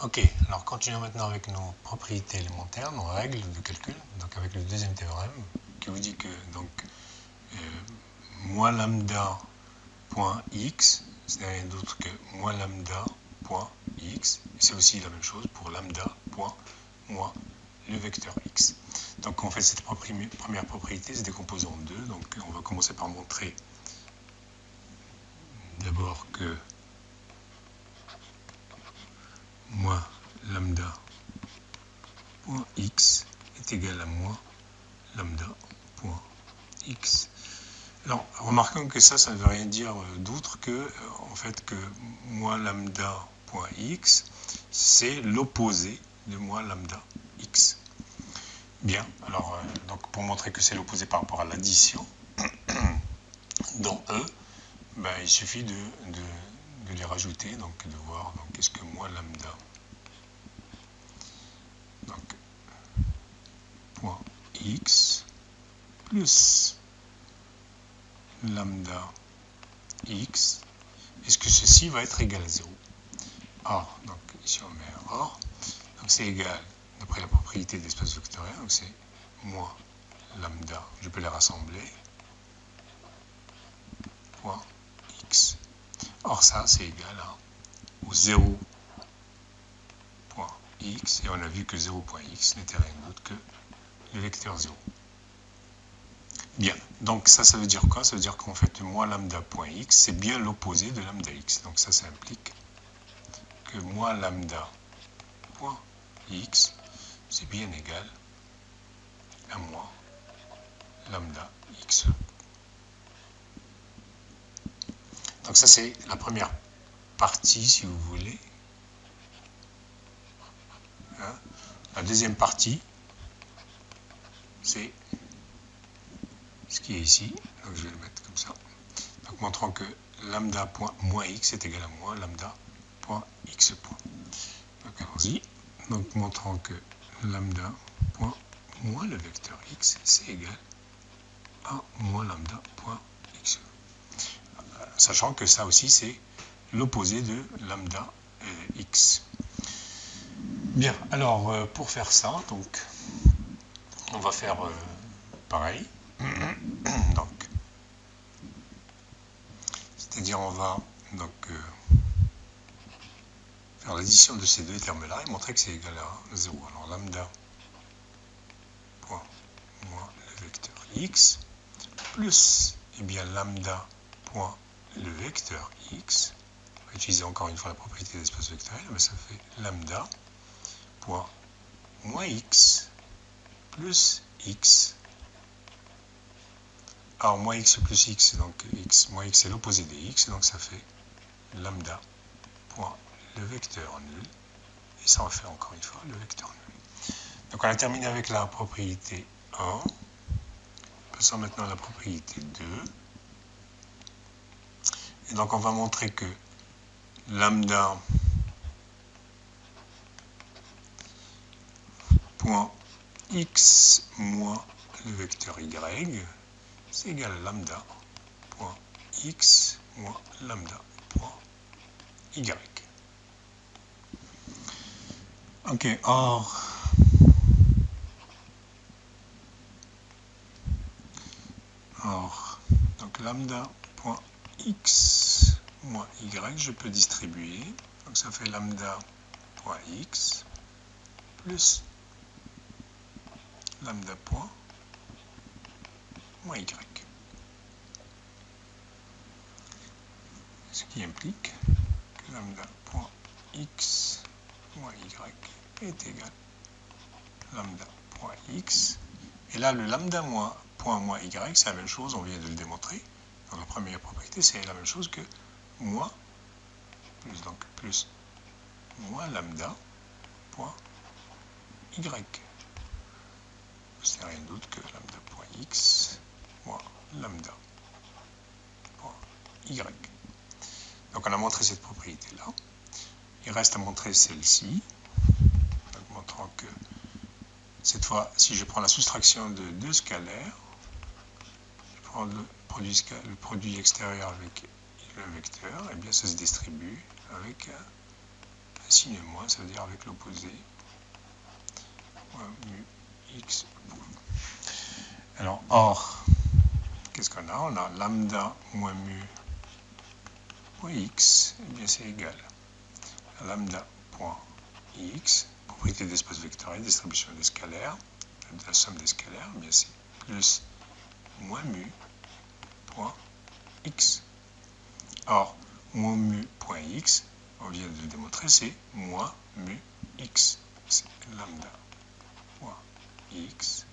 Ok, alors continuons maintenant avec nos propriétés élémentaires, nos règles de calcul, donc avec le deuxième théorème, qui vous dit que donc moins lambda point x, ce n'est rien d'autre que moins lambda point x, et c'est aussi la même chose pour lambda point moins le vecteur x. Donc en fait cette première propriété se décompose en deux, donc on va commencer par montrer d'abord que moins lambda point x est égal à moins lambda point x. Alors, remarquons que ça ne veut rien dire d'autre que, en fait, que moins lambda point x, c'est l'opposé de moins lambda x. Bien, alors, donc pour montrer que c'est l'opposé par rapport à l'addition, dans E, ben, il suffit de les rajouter, donc de voir, donc qu'est-ce que moins lambda, donc, point x, plus lambda x, est-ce que ceci va être égal à 0? Or, donc ici on met un or, donc c'est égal, d'après la propriété de l'espace vectoriel, donc c'est moins lambda, je peux les rassembler, point x. Or ça c'est égal au 0 point x, et on a vu que 0 point x n'était rien d'autre que le vecteur 0. Bien, donc ça veut dire quoi? Ça veut dire qu'en fait, moins lambda point x, c'est bien l'opposé de lambda x. Donc ça implique que moins lambda point x, c'est bien égal à moins lambda x. Donc ça, c'est la première partie, si vous voulez. Hein? La deuxième partie, c'est ce qui est ici. Donc je vais le mettre comme ça. Donc montrant que lambda point moins x est égal à moins lambda point x point. Donc allons-y. Donc montrant que lambda point moins le vecteur x, c'est égal à moins lambda point x. Sachant que ça aussi, c'est l'opposé de lambda x. Bien, alors pour faire ça, donc on va faire pareil. Donc, c'est-à-dire on va donc faire l'addition de ces deux termes-là et montrer que c'est égal à 0. Alors lambda point moins le vecteur x plus lambda point le vecteur x. On va utiliser encore une fois la propriété de l'espace vectoriel, mais ça fait lambda point moins x plus x. Alors moins x plus x, donc x moins x c'est l'opposé de x, donc ça fait lambda point le vecteur nul. Et ça refait encore une fois le vecteur nul. Donc on a terminé avec la propriété 1. Passons maintenant à la propriété 2. Et donc on va montrer que lambda point x moins le vecteur y, c'est égal à lambda point x moins lambda point y. Ok, or donc lambda point x moins y, je peux distribuer, donc ça fait lambda point x plus lambda point moins y. Ce qui implique que lambda point x moins y est égal à lambda point x. Et là, le lambda point moins y, c'est la même chose, on vient de le démontrer. Dans la première propriété, c'est la même chose que moins, plus moins lambda point y. C'est rien d'autre que lambda point x moins lambda point y. Donc on a montré cette propriété-là. Il reste à montrer celle-ci, montrant que cette fois, si je prends la soustraction de deux scalaires, je prends le produit extérieur avec le vecteur, et bien ça se distribue avec signe moins, ça veut dire avec l'opposé. Moins mu x. Alors, or, qu'est-ce qu'on a? On a lambda moins mu point x, et bien c'est égal à lambda point x, propriété d'espace vectoriel, distribution des scalaires, de la somme des scalaires, eh bien c'est plus moins mu point x. Or, moins mu point x, on vient de le démontrer, c'est moins mu x. C'est lambda point x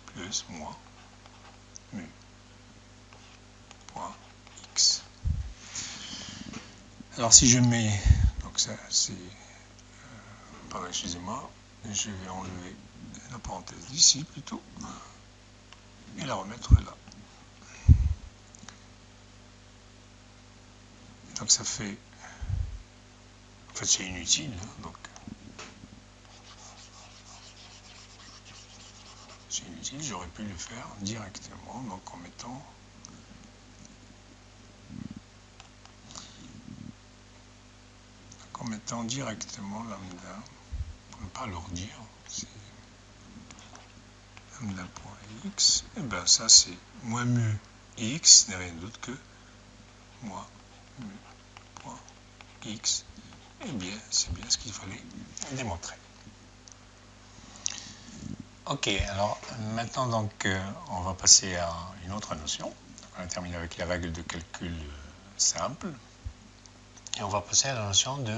plus moins mu point x. Alors si je mets, donc ça c'est, pardon, excusez-moi, je vais enlever la parenthèse d'ici plutôt, et la remettre là. Donc ça fait, en fait c'est inutile, hein, donc c'est inutile, j'aurais pu le faire directement, donc en mettant directement lambda, pour ne pas alourdir, c'est lambda.x, et bien ça c'est moins mu x n'est rien d'autre que moins mu.x, et bien c'est bien ce qu'il fallait démontrer. Ok, alors maintenant donc on va passer à une autre notion. On a terminé avec les règles de calcul simples, et on va passer à la notion de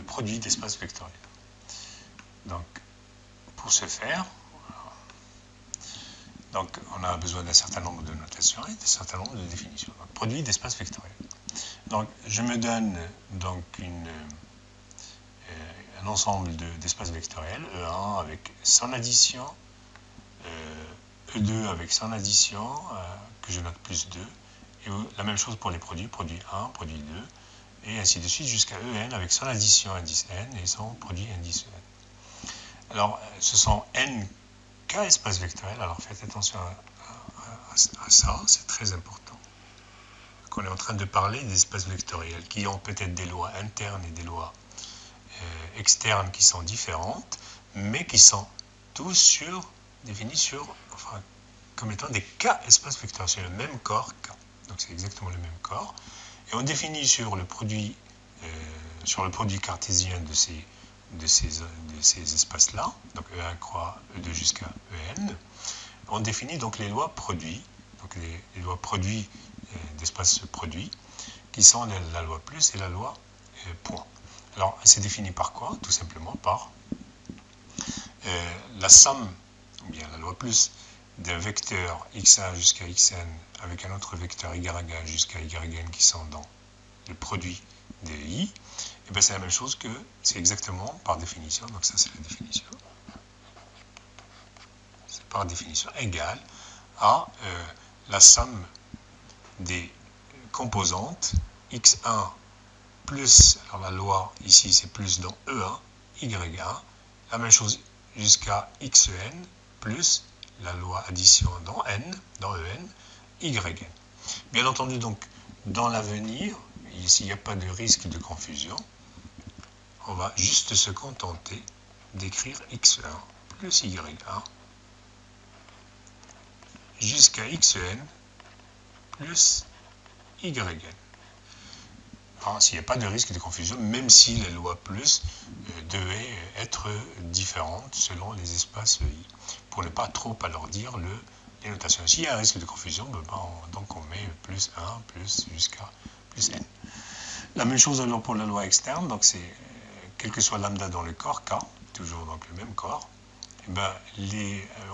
produit d'espace vectoriel. Donc, pour ce faire, donc, on a besoin d'un certain nombre de notations et d'un certain nombre de définitions. Donc, produit d'espace vectoriel. Donc, je me donne donc un ensemble d'espaces vectoriels, E1 avec son addition, E2 avec son addition, que je note plus 2, et la même chose pour les produits, produit 1, produit 2, et ainsi de suite jusqu'à En avec son addition indice n et son produit indice n. Alors, ce sont n cas espaces vectoriels, alors faites attention à ça, c'est très important. Donc, on est en train de parler des espaces vectoriels qui ont peut-être des lois internes et des lois externes qui sont différentes, mais qui sont tous définis comme étant des cas espaces vectoriels, c'est le même corps K. Donc c'est exactement le même corps. Et on définit sur le produit cartésien de ces espaces-là, donc E1 croix E2 jusqu'à En, on définit donc les lois produits, donc les lois produits d'espace produit, qui sont la loi plus et la loi point. Alors, c'est défini par quoi? Tout simplement par la somme, ou bien la loi plus, d'un vecteur x1 jusqu'à xn avec un autre vecteur y1 jusqu'à yn qui sont dans le produit de i, et bien c'est la même chose que, c'est exactement par définition, donc ça c'est la définition, c'est par définition égal à la somme des composantes x1 plus, alors la loi ici c'est plus dans E1, Y1, la même chose jusqu'à xn plus la loi addition dans N, dans En, Yn. Bien entendu donc dans l'avenir, ici il n'y a pas de risque de confusion, on va juste se contenter d'écrire x1 plus y1 jusqu'à xn plus yn. S'il n'y a pas de risque de confusion, même si les lois plus devaient être différentes selon les espaces i, pour ne pas trop alourdir les notations. S'il y a un risque de confusion, donc on met plus 1 plus jusqu'à plus n. La même chose alors pour la loi externe, donc c'est quel que soit lambda dans le corps K, toujours donc le même corps, et ben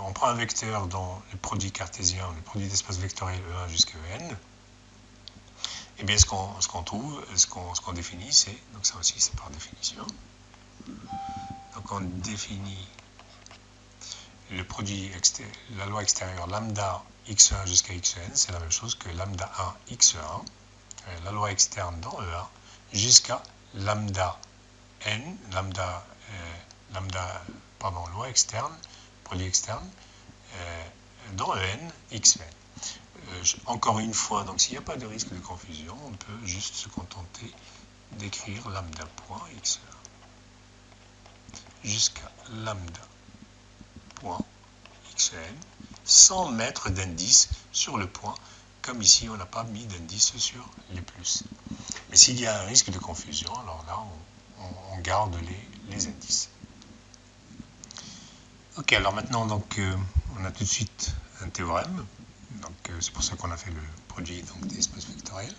on prend un vecteur dans le produit cartésien, le produit d'espace vectoriel E1 jusqu'à En, et bien ce qu'on trouve, ce qu'on définit, c'est, donc ça aussi c'est par définition, donc on définit le produit, la loi extérieure lambda x1 jusqu'à xn, c'est la même chose que lambda 1 x1, la loi externe dans E1, jusqu'à lambda n, loi externe, produit externe, dans En, xn. encore une fois, donc s'il n'y a pas de risque de confusion, on peut juste se contenter d'écrire lambda.xn jusqu'à lambda.xn sans mettre d'indice sur le point, comme ici on n'a pas mis d'indice sur les plus. Mais s'il y a un risque de confusion, alors là on garde les indices. Ok, alors maintenant donc on a tout de suite un théorème. Donc c'est pour ça qu'on a fait le produit donc, des espaces vectoriels.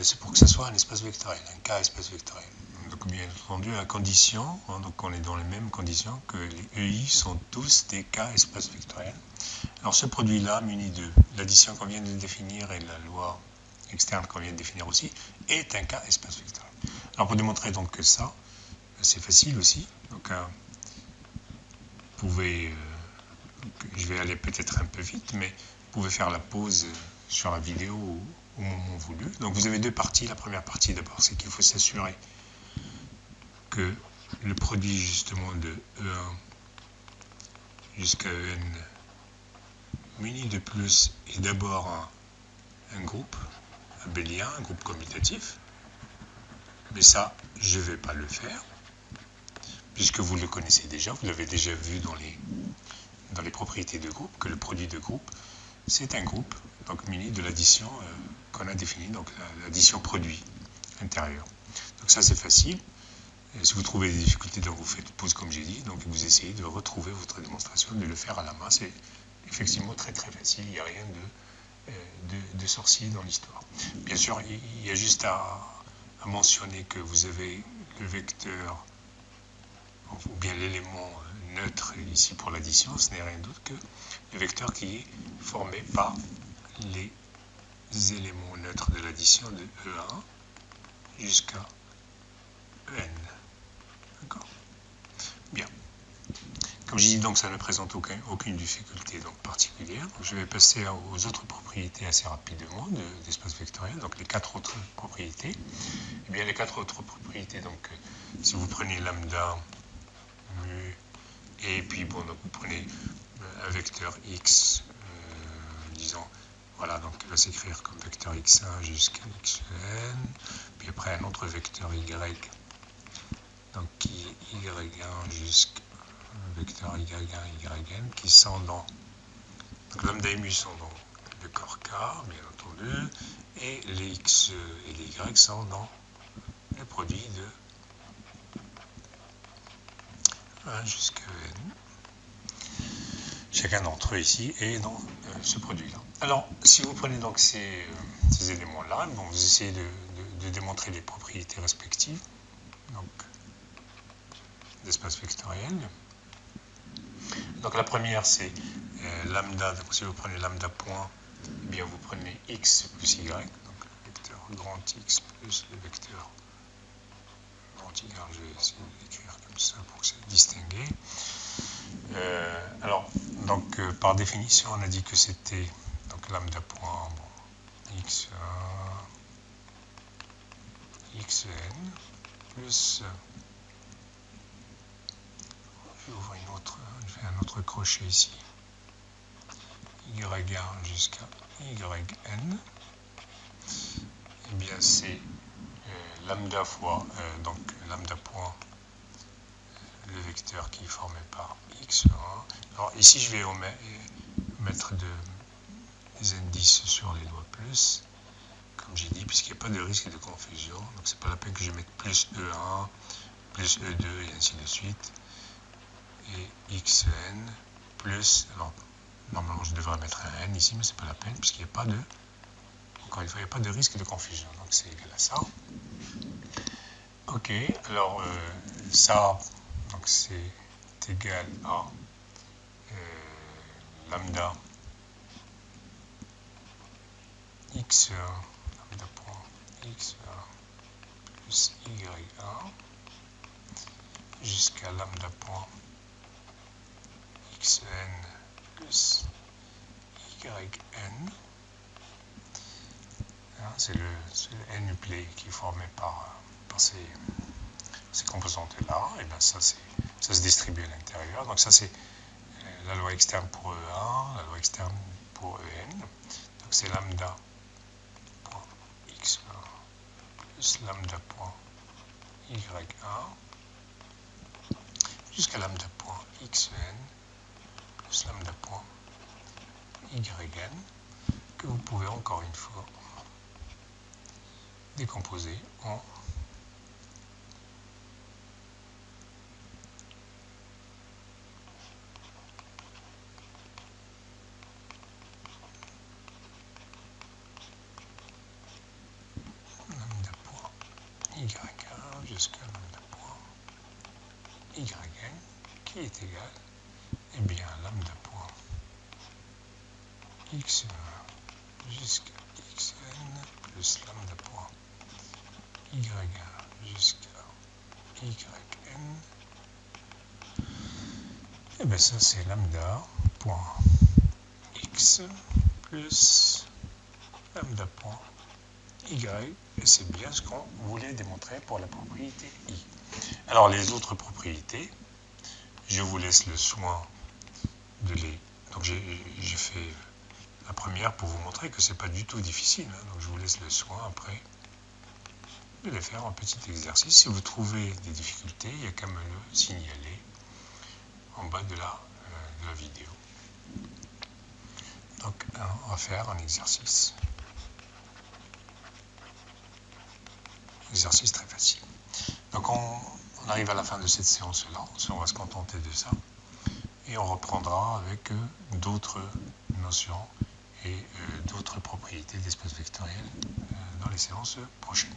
C'est pour que ce soit un espace vectoriel, un K espace vectoriel. Donc bien entendu à condition, hein, donc on est dans les mêmes conditions que les EI sont tous des K espaces vectoriels. Alors ce produit-là, muni de l'addition qu'on vient de définir et la loi externe qu'on vient de définir aussi, est un K espace vectoriel. Alors pour démontrer donc que ça, c'est facile aussi. Donc vous pouvez, je vais aller peut-être un peu vite, mais vous pouvez faire la pause sur la vidéo au moment voulu. Donc vous avez deux parties. La première partie d'abord, c'est qu'il faut s'assurer que le produit justement de E1 jusqu'à En muni de plus est d'abord un groupe abélien, un groupe commutatif. Mais ça, je ne vais pas le faire, puisque vous le connaissez déjà, vous l'avez déjà vu dans les propriétés de groupe, que le produit de groupe, c'est un groupe, donc muni de l'addition qu'on a définie, donc l'addition produit intérieur. Donc ça c'est facile. Et si vous trouvez des difficultés, donc vous faites pause comme j'ai dit, donc vous essayez de retrouver votre démonstration, de le faire à la main. C'est effectivement très très facile, il n'y a rien de sorcier dans l'histoire. Bien sûr, il y a juste à mentionner que vous avez le vecteur, ou bien l'élément neutre ici pour l'addition, ce n'est rien d'autre que le vecteur qui est formé par les éléments neutres de l'addition de E1 jusqu'à En. D'accord ? Bien. Comme je dis, donc ça ne présente aucune difficulté donc, particulière. Donc, je vais passer aux autres propriétés assez rapidement d'espace vectoriel, donc les quatre autres propriétés. Eh bien, les quatre autres propriétés, donc si vous prenez lambda, mu, et puis bon, donc vous prenez un vecteur x, disons, voilà, donc il va s'écrire comme vecteur x1 jusqu'à xn, puis après un autre vecteur y, donc qui est y1 jusqu'à vecteur y1, yn, qui sont dans, donc lambda et mu sont dans le corps K, bien entendu, et les x et les y sont dans le produit de 1 jusqu'à n. Chacun d'entre eux ici est dans ce produit-là. Alors, si vous prenez donc ces éléments-là, bon, vous essayez de démontrer les propriétés respectives donc d'espace vectoriel. Donc la première, c'est lambda. Donc, si vous prenez lambda point, eh bien vous prenez x plus y, donc le vecteur grand X plus le vecteur grand Y. Je vais essayer d'écrire comme ça pour que c'est distingué. Alors, donc par définition, on a dit que c'était donc lambda point bon, x xn plus je fais un autre crochet ici, y1 jusqu'à yn. Et bien c'est lambda fois donc lambda point le vecteur qui est formé par x1. Alors ici je vais mettre des indices sur les lois plus, comme j'ai dit, puisqu'il n'y a pas de risque de confusion. Donc c'est pas la peine que je mette plus E1, plus E2 et ainsi de suite. Et xn plus, alors normalement je devrais mettre un n ici, mais c'est pas la peine, puisqu'il n'y a pas de, encore une fois, il n'y a pas de risque de confusion. Donc c'est égal à ça. Ok, alors ça, donc c'est égal à lambda x1, lambda point x1 plus y1 jusqu'à lambda point xn plus yn. C'est le n-uplet qui est formé par ces composantes-là. Et bien ça se distribue à l'intérieur. Donc ça c'est la loi externe pour E1, la loi externe pour En. Donc c'est lambda point x1 plus lambda point y1 jusqu'à lambda point xn plus lambda point yn, que vous pouvez encore une fois décomposer en lambda point y1 jusqu'à lambda point yn qui est égal, eh bien, lambda point x1 jusqu'à xn plus lambda point y1 jusqu'à yn, et bien ça c'est lambda point x plus lambda point y, et c'est bien ce qu'on voulait démontrer pour la propriété i. Alors les autres propriétés, je vous laisse le soin de les... Donc j'ai fait la première pour vous montrer que c'est pas du tout difficile, hein, donc je vous laisse le soin après de les faire en petit exercice. Si vous trouvez des difficultés, il y a qu'à me le signaler en bas de la vidéo. Donc on va faire un exercice. Exercice très facile. Donc on arrive à la fin de cette séance-là, on va se contenter de ça. Et on reprendra avec d'autres notions et d'autres propriétés d'espace vectoriel dans les séances prochaines.